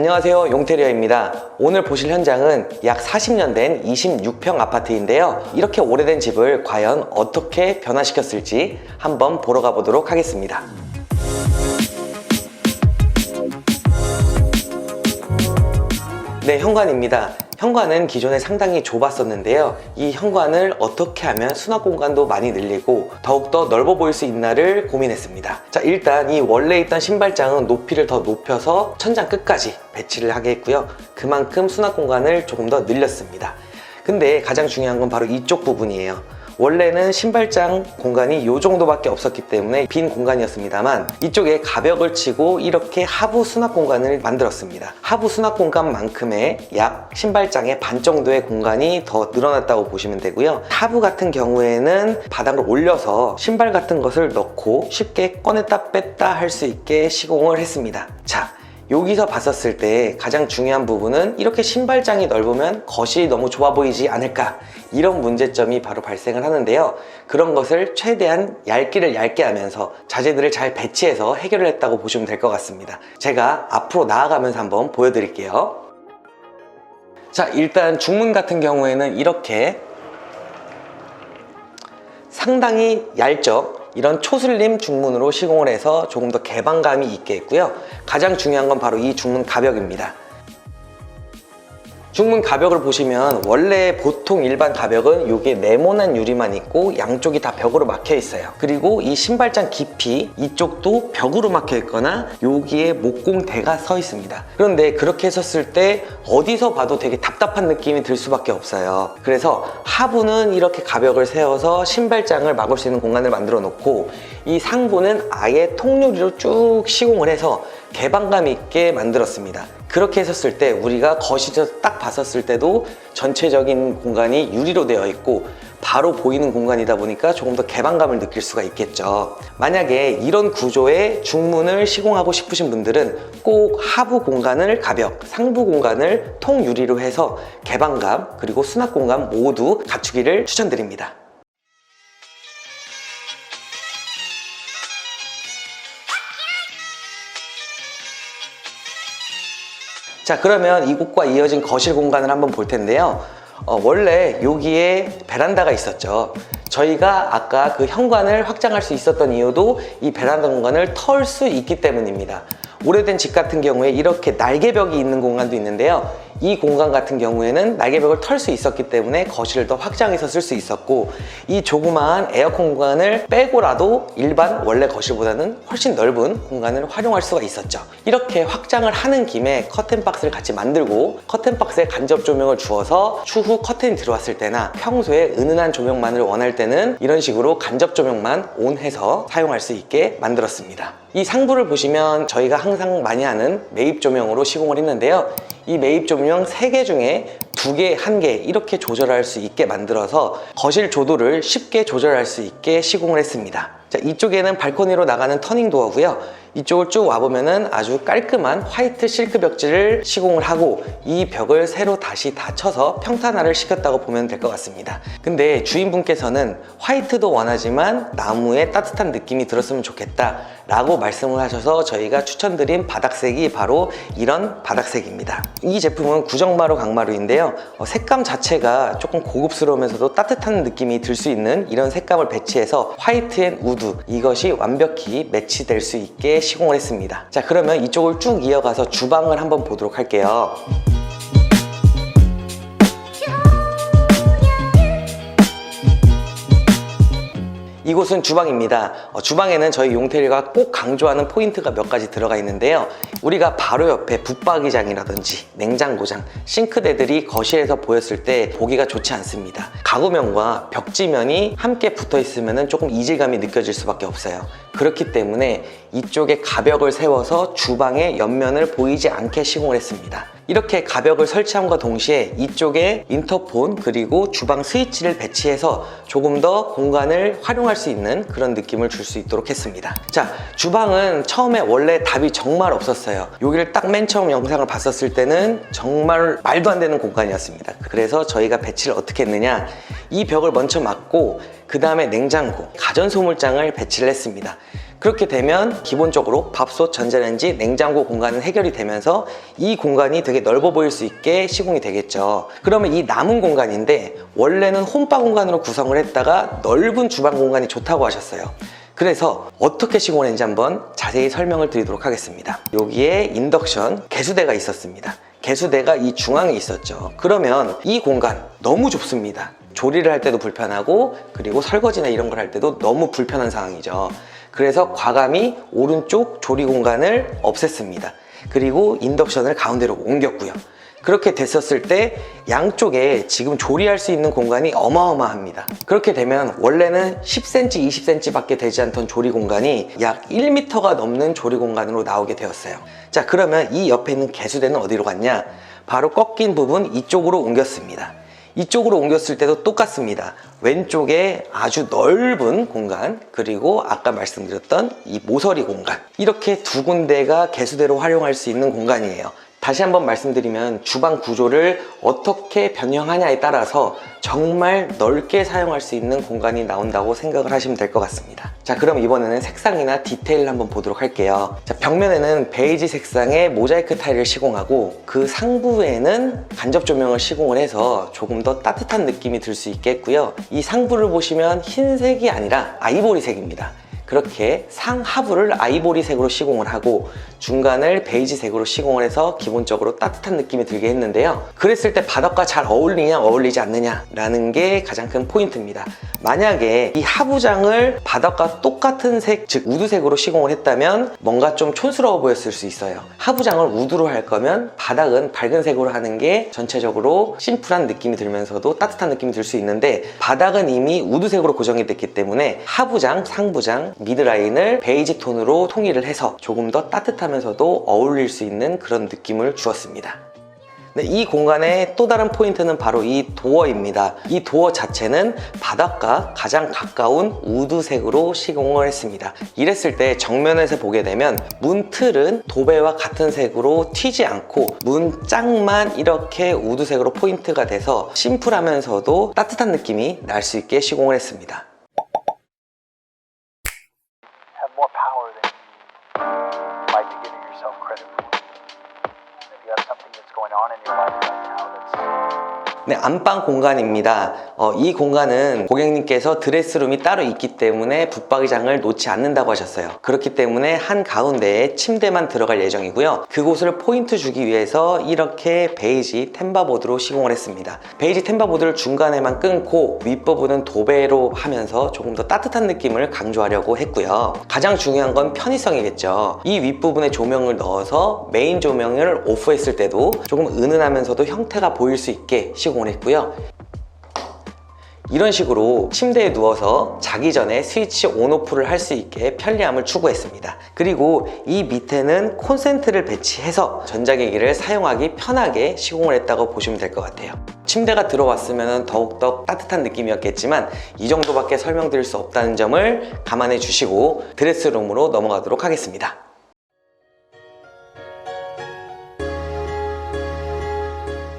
안녕하세요, 용태리어입니다. 오늘 보실 현장은 약 40년 된 26평 아파트인데요. 이렇게 오래된 집을 과연 어떻게 변화시켰을지 한번 보러 가보도록 하겠습니다. 네, 현관입니다. 현관은 기존에 상당히 좁았었는데요. 이 현관을 어떻게 하면 수납 공간도 많이 늘리고 더욱더 넓어 보일 수 있나를 고민했습니다. 자, 일단 이 원래 있던 신발장은 높이를 더 높여서 천장 끝까지 배치를 하게 했고요. 그만큼 수납 공간을 조금 더 늘렸습니다. 근데 가장 중요한 건 바로 이쪽 부분이에요. 원래는 신발장 공간이 이 정도밖에 없었기 때문에 빈 공간이었습니다만 이쪽에 가벽을 치고 이렇게 하부 수납 공간을 만들었습니다. 하부 수납 공간만큼의 약 신발장의 반 정도의 공간이 더 늘어났다고 보시면 되고요. 하부 같은 경우에는 바닥을 올려서 신발 같은 것을 넣고 쉽게 꺼냈다 뺐다 할 수 있게 시공을 했습니다. 자, 여기서 봤었을 때 가장 중요한 부분은 이렇게 신발장이 넓으면 거실이 너무 좁아 보이지 않을까, 이런 문제점이 바로 발생을 하는데요. 그런 것을 최대한 얇기를 얇게 하면서 자재들을 잘 배치해서 해결을 했다고 보시면 될 것 같습니다. 제가 앞으로 나아가면서 한번 보여드릴게요. 자, 일단 중문 같은 경우에는 이렇게 상당히 얇죠. 이런 초슬림 중문으로 시공을 해서 조금 더 개방감이 있게 했고요. 가장 중요한 건 바로 이 중문 가벽입니다. 중문 가벽을 보시면 원래 보통 일반 가벽은 이게 네모난 유리만 있고 양쪽이 다 벽으로 막혀 있어요. 그리고 이 신발장 깊이 이쪽도 벽으로 막혀 있거나 여기에 목공대가 서 있습니다. 그런데 그렇게 했었을 때 어디서 봐도 되게 답답한 느낌이 들 수밖에 없어요. 그래서 하부는 이렇게 가벽을 세워서 신발장을 막을 수 있는 공간을 만들어 놓고 이 상부는 아예 통유리로 쭉 시공을 해서 개방감 있게 만들었습니다. 그렇게 했었을 때 우리가 거실에서 딱 봤었을 때도 전체적인 공간이 유리로 되어 있고 바로 보이는 공간이다 보니까 조금 더 개방감을 느낄 수가 있겠죠. 만약에 이런 구조의 중문을 시공하고 싶으신 분들은 꼭 하부 공간을 가벽, 상부 공간을 통유리로 해서 개방감 그리고 수납 공간 모두 갖추기를 추천드립니다. 자, 그러면 이곳과 이어진 거실 공간을 한번 볼 텐데요. 원래 여기에 베란다가 있었죠. 저희가 아까 그 현관을 확장할 수 있었던 이유도 이 베란다 공간을 털 수 있기 때문입니다. 오래된 집 같은 경우에 이렇게 날개벽이 있는 공간도 있는데요. 이 공간 같은 경우에는 날개벽을 털 수 있었기 때문에 거실을 더 확장해서 쓸 수 있었고, 이 조그마한 에어컨 공간을 빼고라도 일반 원래 거실보다는 훨씬 넓은 공간을 활용할 수가 있었죠. 이렇게 확장을 하는 김에 커튼 박스를 같이 만들고 커튼 박스에 간접 조명을 주어서 추후 커튼이 들어왔을 때나 평소에 은은한 조명만을 원할 때는 이런 식으로 간접 조명만 온해서 사용할 수 있게 만들었습니다. 이 상부를 보시면 저희가 항상 많이 하는 매입 조명으로 시공을 했는데요. 이 매입 조명 3개 중에 2개, 1개 이렇게 조절할 수 있게 만들어서 거실 조도를 쉽게 조절할 수 있게 시공을 했습니다. 자, 이쪽에는 발코니로 나가는 터닝 도어고요. 이쪽을 쭉 와보면은 아주 깔끔한 화이트 실크 벽지를 시공을 하고 이 벽을 새로 다시 다 쳐서 평탄화를 시켰다고 보면 될 것 같습니다. 근데 주인분께서는 화이트도 원하지만 나무의 따뜻한 느낌이 들었으면 좋겠다 라고 말씀을 하셔서 저희가 추천드린 바닥색이 바로 이런 바닥색입니다. 이 제품은 구정마루 강마루인데요. 색감 자체가 조금 고급스러우면서도 따뜻한 느낌이 들 수 있는 이런 색감을 배치해서 화이트 앤 우드, 이것이 완벽히 매치될 수 있게 시공을 했습니다. 자, 그러면 이쪽을 쭉 이어가서 주방을 한번 보도록 할게요. 이곳은 주방입니다. 주방에는 저희 용태리가 꼭 강조하는 포인트가 몇 가지 들어가 있는데요. 우리가 바로 옆에 붙박이장이라든지 냉장고장, 싱크대들이 거실에서 보였을 때 보기가 좋지 않습니다. 가구면과 벽지면이 함께 붙어 있으면 조금 이질감이 느껴질 수밖에 없어요. 그렇기 때문에 이쪽에 가벽을 세워서 주방의 옆면을 보이지 않게 시공을 했습니다. 이렇게 가벽을 설치함과 동시에 이쪽에 인터폰 그리고 주방 스위치를 배치해서 조금 더 공간을 활용할 수 있는 그런 느낌을 줄 수 있도록 했습니다. 자, 주방은 처음에 원래 답이 정말 없었어요. 여기를 딱 맨 처음 영상을 봤었을 때는 정말 말도 안 되는 공간이었습니다. 그래서 저희가 배치를 어떻게 했느냐, 이 벽을 먼저 막고 그 다음에 냉장고, 가전소물장을 배치를 했습니다. 그렇게 되면 기본적으로 밥솥, 전자레인지, 냉장고 공간은 해결이 되면서 이 공간이 되게 넓어 보일 수 있게 시공이 되겠죠. 그러면 이 남은 공간인데 원래는 홈바 공간으로 구성을 했다가 넓은 주방 공간이 좋다고 하셨어요. 그래서 어떻게 시공을 했는지 한번 자세히 설명을 드리도록 하겠습니다. 여기에 인덕션 개수대가 있었습니다. 개수대가 이 중앙에 있었죠. 그러면 이 공간 너무 좁습니다. 조리를 할 때도 불편하고 그리고 설거지나 이런 걸 할 때도 너무 불편한 상황이죠. 그래서 과감히 오른쪽 조리 공간을 없앴습니다. 그리고 인덕션을 가운데로 옮겼고요. 그렇게 됐었을 때 양쪽에 지금 조리할 수 있는 공간이 어마어마합니다. 그렇게 되면 원래는 10cm, 20cm 밖에 되지 않던 조리 공간이 약 1m가 넘는 조리 공간으로 나오게 되었어요. 자, 그러면 이 옆에 있는 개수대는 어디로 갔냐? 바로 꺾인 부분 이쪽으로 옮겼습니다. 이쪽으로 옮겼을 때도 똑같습니다. 왼쪽에 아주 넓은 공간, 그리고 아까 말씀드렸던 이 모서리 공간, 이렇게 두 군데가 개수대로 활용할 수 있는 공간이에요. 다시 한번 말씀드리면 주방 구조를 어떻게 변형하냐에 따라서 정말 넓게 사용할 수 있는 공간이 나온다고 생각을 하시면 될 것 같습니다. 자, 그럼 이번에는 색상이나 디테일을 한번 보도록 할게요. 자, 벽면에는 베이지 색상의 모자이크 타일을 시공하고 그 상부에는 간접 조명을 시공을 해서 조금 더 따뜻한 느낌이 들 수 있게 했고요. 이 상부를 보시면 흰색이 아니라 아이보리색입니다. 그렇게 상하부를 아이보리색으로 시공을 하고 중간을 베이지색으로 시공을 해서 기본적으로 따뜻한 느낌이 들게 했는데요. 그랬을 때 바닥과 잘 어울리냐 어울리지 않느냐 라는 게 가장 큰 포인트입니다. 만약에 이 하부장을 바닥과 똑같은 색, 즉 우드색으로 시공을 했다면 뭔가 좀 촌스러워 보였을 수 있어요. 하부장을 우드로 할 거면 바닥은 밝은 색으로 하는 게 전체적으로 심플한 느낌이 들면서도 따뜻한 느낌이 들 수 있는데 바닥은 이미 우드색으로 고정이 됐기 때문에 하부장, 상부장, 미드라인을 베이지 톤으로 통일을 해서 조금 더 따뜻하면서도 어울릴 수 있는 그런 느낌을 주었습니다. 네, 이 공간의 또 다른 포인트는 바로 이 도어입니다. 이 도어 자체는 바닥과 가장 가까운 우드색으로 시공을 했습니다. 이랬을 때 정면에서 보게 되면 문 틀은 도배와 같은 색으로 튀지 않고 문 짝만 이렇게 우드색으로 포인트가 돼서 심플하면서도 따뜻한 느낌이 날 수 있게 시공을 했습니다. More power than you might be giving yourself credit for. Maybe you have something that's going on in your life right now that's 네, 안방 공간입니다. 이 공간은 고객님께서 드레스룸이 따로 있기 때문에 붙박이장을 놓지 않는다고 하셨어요. 그렇기 때문에 한가운데에 침대만 들어갈 예정이고요. 그곳을 포인트 주기 위해서 이렇게 베이지 템바보드로 시공을 했습니다. 베이지 템바보드를 중간에만 끊고 윗부분은 도배로 하면서 조금 더 따뜻한 느낌을 강조하려고 했고요. 가장 중요한 건 편의성이겠죠. 이 윗부분에 조명을 넣어서 메인 조명을 오프했을 때도 조금 은은하면서도 형태가 보일 수 있게 시공을 했고요. 이런 식으로 침대에 누워서 자기 전에 스위치 온오프를 할 수 있게 편리함을 추구했습니다. 그리고 이 밑에는 콘센트를 배치해서 전자기기를 사용하기 편하게 시공을 했다고 보시면 될 것 같아요. 침대가 들어왔으면 더욱더 따뜻한 느낌이었겠지만 이 정도밖에 설명드릴 수 없다는 점을 감안해 주시고 드레스룸으로 넘어가도록 하겠습니다.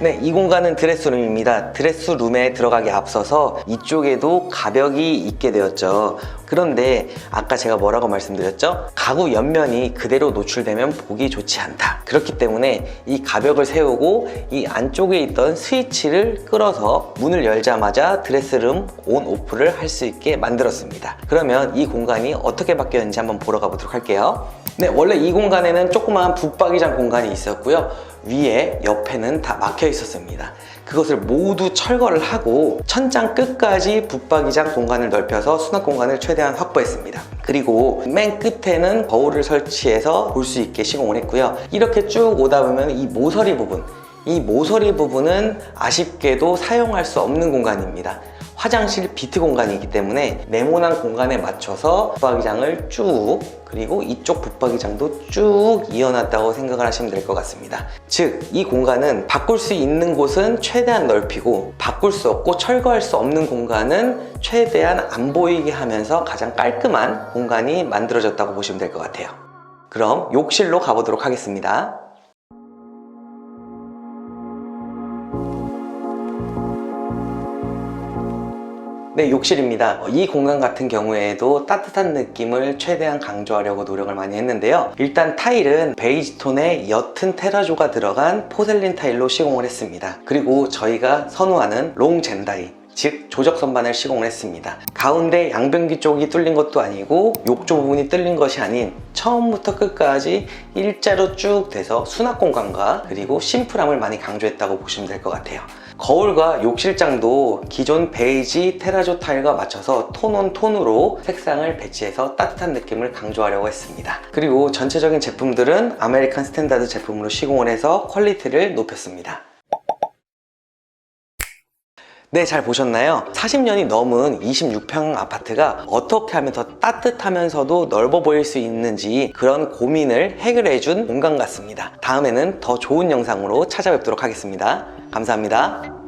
네, 이 공간은 드레스룸입니다. 드레스룸에 들어가기 앞서서 이쪽에도 가벽이 있게 되었죠. 그런데 아까 제가 뭐라고 말씀드렸죠? 가구 옆면이 그대로 노출되면 보기 좋지 않다. 그렇기 때문에 이 가벽을 세우고 이 안쪽에 있던 스위치를 끌어서 문을 열자마자 드레스룸 온 오프를 할 수 있게 만들었습니다. 그러면 이 공간이 어떻게 바뀌었는지 한번 보러 가보도록 할게요. 네, 원래 이 공간에는 조그마한 붙박이장 공간이 있었고요. 위에 옆에는 다 막혀 있었습니다. 그것을 모두 철거를 하고 천장 끝까지 붙박이장 공간을 넓혀서 수납 공간을 최대한 확보했습니다. 그리고 맨 끝에는 거울을 설치해서 볼 수 있게 시공을 했고요. 이렇게 쭉 오다 보면 이 모서리 부분은 아쉽게도 사용할 수 없는 공간입니다. 화장실 비트 공간이기 때문에 네모난 공간에 맞춰서 붙박이장을 쭉, 그리고 이쪽 붙박이장도 쭉 이어놨다고 생각을 하시면 될 것 같습니다. 즉, 이 공간은 바꿀 수 있는 곳은 최대한 넓히고 바꿀 수 없고 철거할 수 없는 공간은 최대한 안 보이게 하면서 가장 깔끔한 공간이 만들어졌다고 보시면 될 것 같아요. 그럼 욕실로 가보도록 하겠습니다. 네, 욕실입니다. 이 공간 같은 경우에도 따뜻한 느낌을 최대한 강조하려고 노력을 많이 했는데요. 일단 타일은 베이지 톤에 옅은 테라조가 들어간 포셀린 타일로 시공을 했습니다. 그리고 저희가 선호하는 롱 젠다이, 즉 조적 선반을 시공을 했습니다. 가운데 양변기 쪽이 뚫린 것도 아니고 욕조 부분이 뚫린 것이 아닌 처음부터 끝까지 일자로 쭉 돼서 수납 공간과 그리고 심플함을 많이 강조했다고 보시면 될 것 같아요. 거울과 욕실장도 기존 베이지 테라조 타일과 맞춰서 톤온 톤으로 색상을 배치해서 따뜻한 느낌을 강조하려고 했습니다. 그리고 전체적인 제품들은 아메리칸 스탠다드 제품으로 시공을 해서 퀄리티를 높였습니다. 네, 잘 보셨나요? 40년이 넘은 26평 아파트가 어떻게 하면 더 따뜻하면서도 넓어 보일 수 있는지 그런 고민을 해결해준 공간 같습니다. 다음에는 더 좋은 영상으로 찾아뵙도록 하겠습니다. 감사합니다.